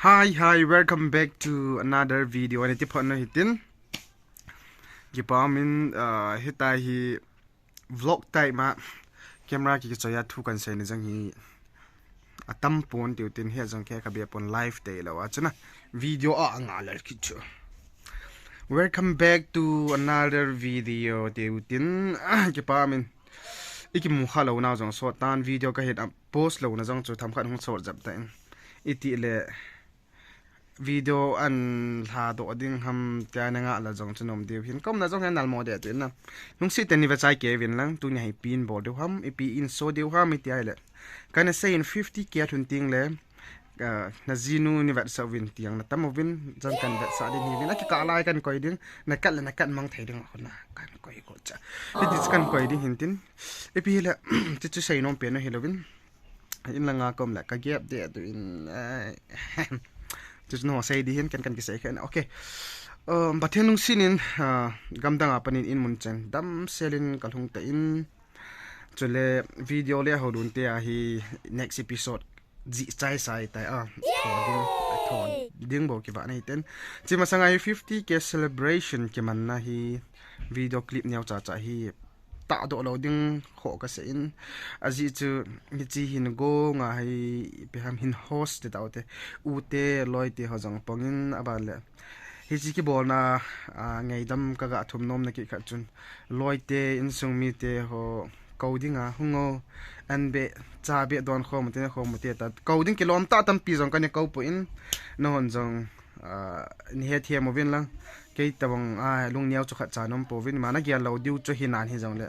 Hi, welcome back to another video. Ani tipon na hitin. Gipamin hitai hi vlog tai ma camera ki choya thu kan sai ni jang hi atam pon tiutin he jang ke ka be pon live day lawa chana video a anga lar ki chu. Welcome back to another video tiutin gipamin iki mu khalo na jang so tan video ka het post lo na jang chu tham khan hung so jap ta iti le video an la do ding ham ta na nga la jong chunom deu hin kom na jong han nal mo de tu na nung si ten ni va chai kevin lang tu ni hai pin bol deu ham ipi in so deu ham iti ai le kana say in 50 k thun ting le na zinu ni va sa win tiang na tamovin jang kan va sa din hi na ki ka lai kan koi ding na kat mang thai ding khona kan koi ko cha it kan koi ding hin tin ipi le ti chu sei nom pe na helovin in la nga kom la ka gap de tu in just no say di hin kan ki say kan okay bathenung sinin gamdang apanin in munchen dam selin kalhung ta in chole video le hodun te a hi next episode ji chai sai ta thon ding bo ki ba nei ten chima sanga hi 50k celebration ki man na hi video clip nyau cha cha hi ta do loading kho ka se in aji chu ni chi hin go nga hai pe ham hin host te taute u te loi te hojang pongin abale hi chi ki bol na ngai dam ka ga thum nom na ki kha chun loi te in sung mi te ho coding a hungo an be cha be don khom te ta coding ki lom ta tam pi jong ka ne ko pu in no hon jong ni he thiam mo vin lang ke tabang lung niaw chu kha cha nom po vin mana gya lo diu chu hinan hi jong le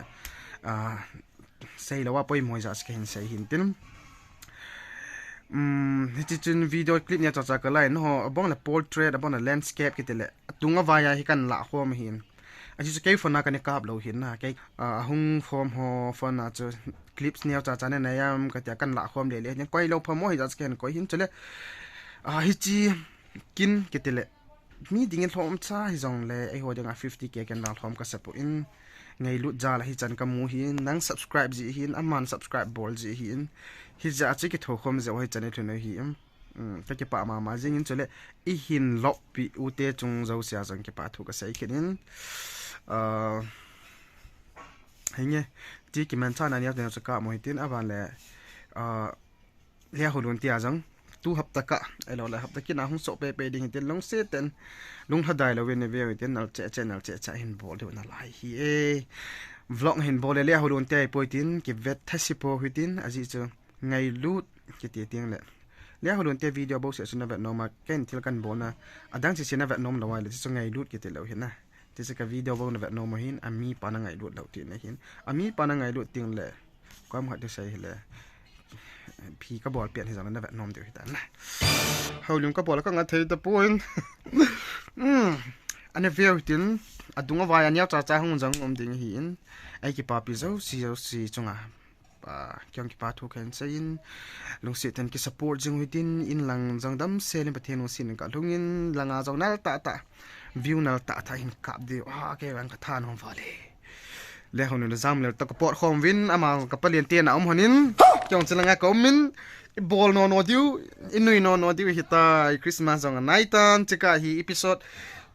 sei lo wa poi moi ja ske hin sei hin tin hi chi chun video clip nya cha cha ka lai no abong la portrait abong la landscape ki tele tunga vaya hi kan la khom hin aji chu ke phone na kan kap lo hin na ke hung form ho phone na chu clips niaw cha cha ne na yam ka ta kan la khom le le nya koi lo phamo hi ja ske hin koi hin chule hi chi kin ki tele mi ding in thom cha hi jong le ai ho ding 50k kan la thom ka sapo in ngai lut ja la hi chan ka mu hi nang subscribe ji hin aman subscribe bol ji hin hi ja chi ki tho khom je hoi chane thune hi ta ke pa ma jing in chole I hin lop pi u te chung zo sia jang ke pa thu ka sai khin hinge ti ki man cha na nya de ka mo hitin aban le le holun ti a jang tu hapta ka elo la hapta ki na hung so pe ding tin long se ten lung hadai lo wen ve ten nal che channel che cha hin bol de na lai hi vlog hin bol le holun te poitin ki vet thasipo hitin aji chu ngai lut ki ti tiang le holun te video bo se suna vet no ma ken til kan bona adang chi sina vet nom lo wai le chu ngai lut ki te lo hin na ti se ka video bo na vet no mo hin ami pa na ngai lut lo ti na hin ami pa na ngai lut ting le kwam ha de sai leพี่ก็บอลเปลี่ยนที่จะนั่นแบบนมเดียวกันนะเขาลืมก็บอลแล้วก็งัดเทตะปูนอันนี้เฟี้ยวจริงอันดุงว่าอันนี้จะจ่ายห้องจังดิ่งหินไอ้กี่ปาปีเจ้าสี่จงเกี่ยงกี่ปาทุกคนใช้ยินลงเสียทันกี่สปอร์ตจังหินอินหลังจังดำเซลิมประเทศลงสินกับลุงอินหลังจังนั่นตาวิวนั่นตาหินกับเดียวแกวันกระทานห้องฟ้าเลยแล้วคนนึงจำเลยตะกปอดคอมวินอามากับเปลี่ยนเตียนเอาหัวนินจงจะลังกอมินบอลนอนดิวอินุยนอนดิวฮิตาคริสต์มาสจงไนตันจะกะฮีอีพิโซด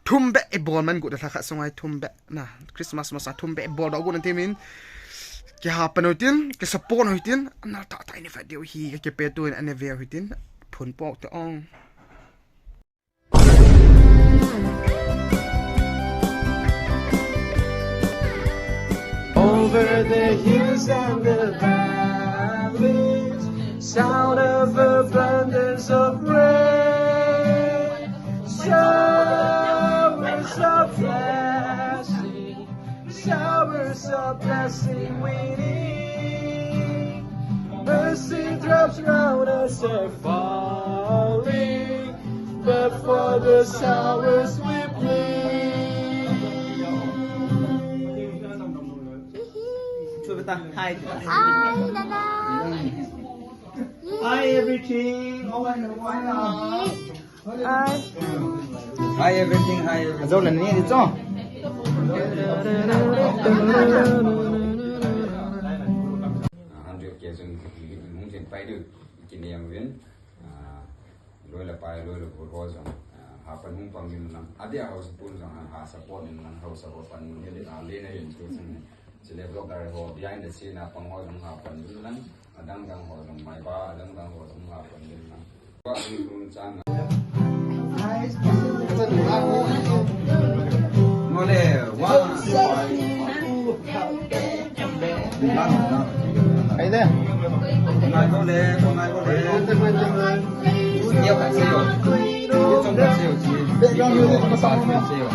ทุ่มเบะบอลมันกูจะทักษะสมัยทุ่มเบะนะคริสต์มาสมาสทุ่มเบะบอลดอกกูนั่นที่มินแกหาปนตินแกสปอนหตินอันนั้นตาไทยนี่ฟะเดียวฮีแกเปิดตัวอันนี้เวลหตินผลปอกตะอองOver the hills and the valleys, sound of abundance of rain, showers of blessing we need. Mercy drops round us are falling, but for the showers we plead. Hi. Hi everything. Oh, I know why not. Hi everything. Dâu lần này đi cho. Anh được kia dùng muốn tiền phải được kỷ niệm viên lôi là bài lôi là bồi hồi rằng hạ phần hung bằng mình làm adia house pun rằng hạ support mình làm house support phần mình lên lên này hiện tôi xin chỉ là vlog đại hồ behind the scene là bằng hồi rằng hạ phần mình làm đang hồi rằng mai ba đang hồi rằng hạ phần mình làm qua mình luôn sang ngồi wow cái đấy ngồi có lẽ nhiều cả siêu trong cả siêu chỉ để cho người có sao không siêu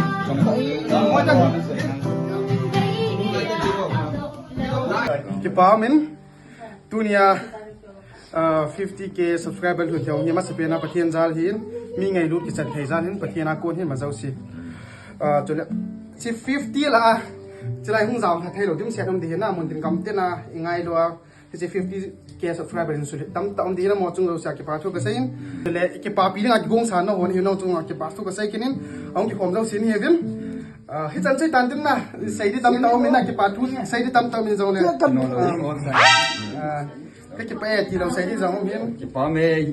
cái bao mình tunia 50k subscriber luôn theo như mà sẽ bên bắt hiện ra hiện mi ngày lúc cái trận thời gian hiện bắt hiện akon hiện mà giàu xí cho nên chỉ 50 là chỉ là không giàu thay đổi điểm sẽ không thì na muốn tiền cầm tiền na ngay đó thì 50k subscriber in sulit tam tam di na mo chung sa ke pa thu ka sein le ke pa pi nga gong san no hon hino chung ke pa thu ka sai kinin ong ki khom lo sin he vin hi chan chai tan tin na sai di tam taw min na ke pa thu sai di tam taw min zong le cái pa ti lo sai di zong min cái bao mê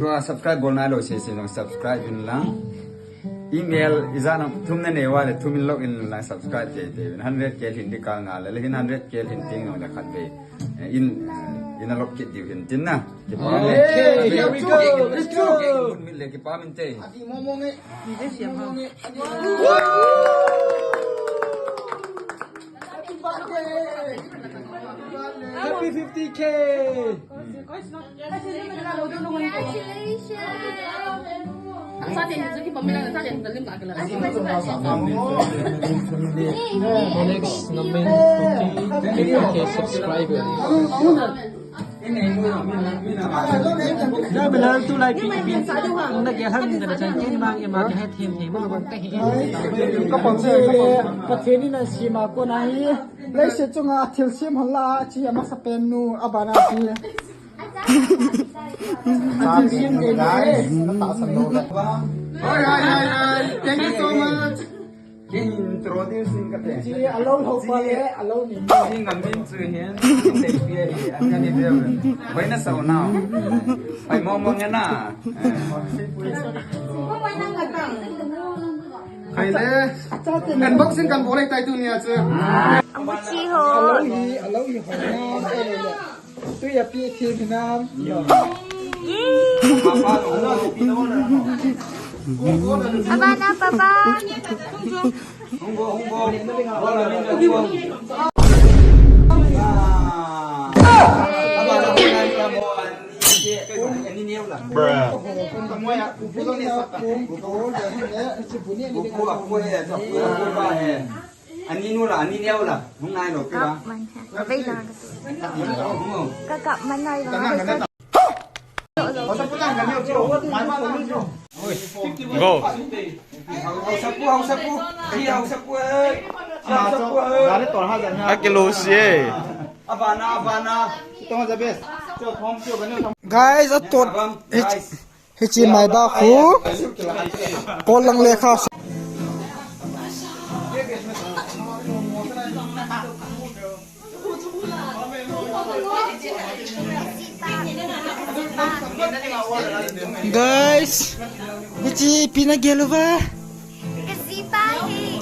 tua subscribe bolna lo se se subscribe in lang email izana thumne ne wale thumin login la subscribe te 100k hindi ka nga le 100k hindi nga khat be in a lock kit diu hin tin na ke pa me here we go let's go min le ke pa min te adi momo nge di de siam ha happy 50k Sa atin, sige pamilya sa atin, dalim ka lang. Next, Ngammin 50k subscriber. Đây bây giờ tôi lại bị nó kia hơn cái chân trên mang em mà hết thêm thì mà còn cái các bạn sẽ cái thế này là gì mà cô này lấy sẽ cho ngà thiếu xiêm hòn la chỉ mà sắp bên nu abana chỉ thiếu xiêm cái này nó tạo sản lượng oi thank you so much introducing ka te chỉ alo học qua đấy alo nhìn in Ngammin chu hian te pia hi an ni de bai na sau na bai mo mo na hay le unboxing kan boleh tai tu nia che Amuchi ho. alo hi hỏi nam tôi là pi thi Việt Nam Aba na papa. anh đi nuôi là anh đi đeo là hôm nay rồi cái Cặp đó mình ha. Bây giờ đúng không cái cặp mình này rồi. go hậu sapu đi hậu sapu ơi akelo sie abana guys at tot hi chi mai ba khu ko lang le kha guys hi chi pinagelo ba Kasi pahi.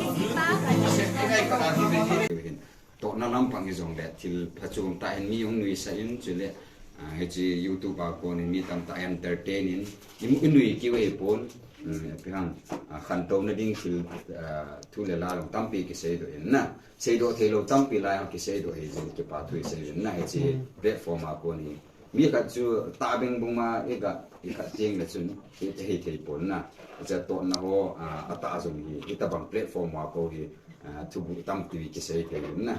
to na lam pang izong le til phachum ta en mi ong nui sa in chule he chi youtube a ko ni mi tam ta entertaining in nui ki we pon pihan khan to na ding fil thu le la long tam pi ki se do in na se do thelo tam pi la ki se do he jin ki pa thu se in na he chi platform a ko ni mi ka chu ta beng bung ma e ga tieng le chun he thei pon na ja to na ho ata zong hi ita bang platform a ko hi thu bu tam pi ki se ke in na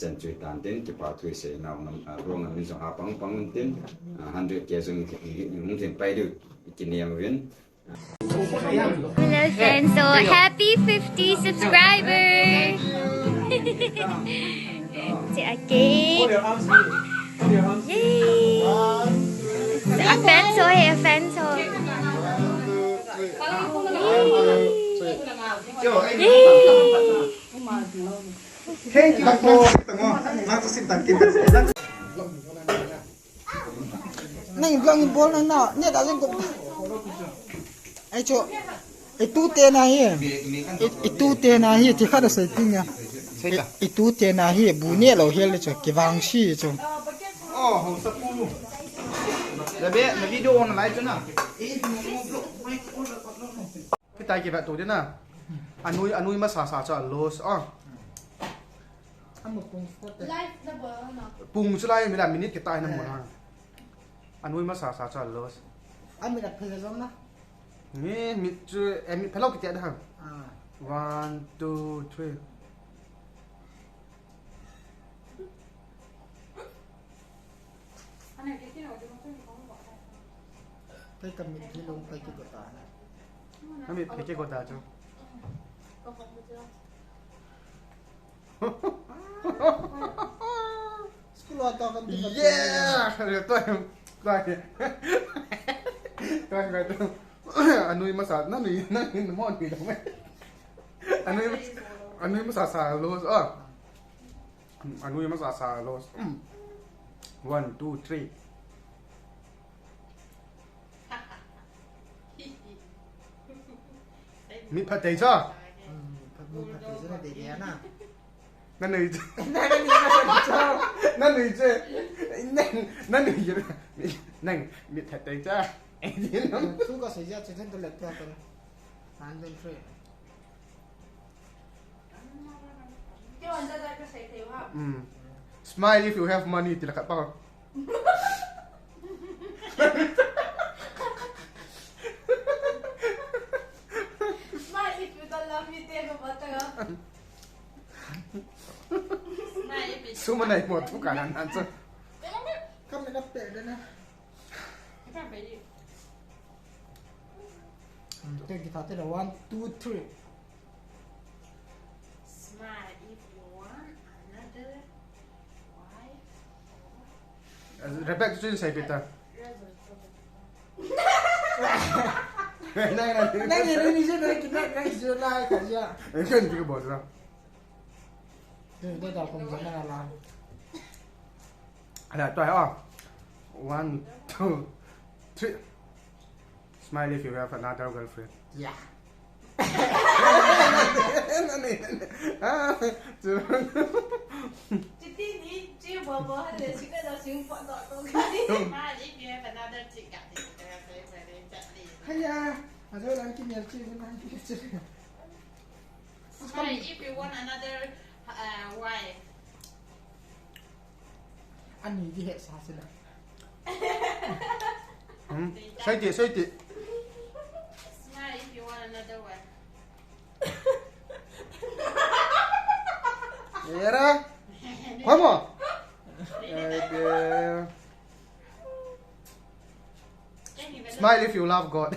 chan chui tan ten ki pa thu se na rong na min so ha pang ten 100 ke zong ni ten pai du ki niam wen Hello friends, so happy 50 subscribers. Si Aki. Yay. A fan so hey, a fan so. thank you for na to sin tan kin này vlog bol na nè đã lên cũng ai cho ai tu te na hi ai tu te na hi thì khác là sai tin nha ai tu te na hi bu ne lo hel cho cái vàng xi cho hồ sơ pu là bé là video nó lại chứ nào cái tay kia bạn tổ chứ nào anh nuôi mà xả cho los pung chứ lại mình làm minute cái tay nó một anh nuôi mà xả cho los anh mình đặt phê giống đó nghe mình chưa em mình phải lau cái tay đó hả 1, 2, 3 cái cầm mình thì lông phải cái bột tỏi nó bị phải cái cột đá chứ school to cầm cái yeah được tôi anh nuôi mà xả nó mòn gì đâu mấy anh nuôi mà xả los anh nuôi mà xả los 1, 2, 3 มีผัดไทยจ้ะ nó để đẻ nè นั่นเลยนั่นเลยเจ้นั่นเลยนั่นมีผัดไทยจ้ะไอ้นี่น้อง chú có xảy ra chuyện tôi lật theo tôi phán bên free smile if you have money ติละครับป่ะ Smile if you don't love me, take a photo. Smile if you สู้มันไหนหมดทุกการนั้นจ้ะ không phải đắp tệ nữa nè tôi chỉ thảo tên là 1, 2, 3 smile if you want another wife. Rebecca 最近谁别的？นั่น này này đi chơi này cái này chơi này cả chưa 你看你这个脖子上， tôi đọc không giống là làm 来对啊 ，1, 2, 3 smile if you have another girlfriend yeah นั่นนี่อ่าจุ๊ Chị tin ý, chị bố bố hay là chị cái đó chị không dọn tôi cái đi. Smile if you have another chick, thì sẽ phải chặt đi. hay à à thôi làm cái gì chơi cái này cái chơi Smile if you want another wife. anh nghĩ gì hệ sao xin ạ 衰姐衰姐， Smile if you want another wife. 耶啦，快么？Smile if you love God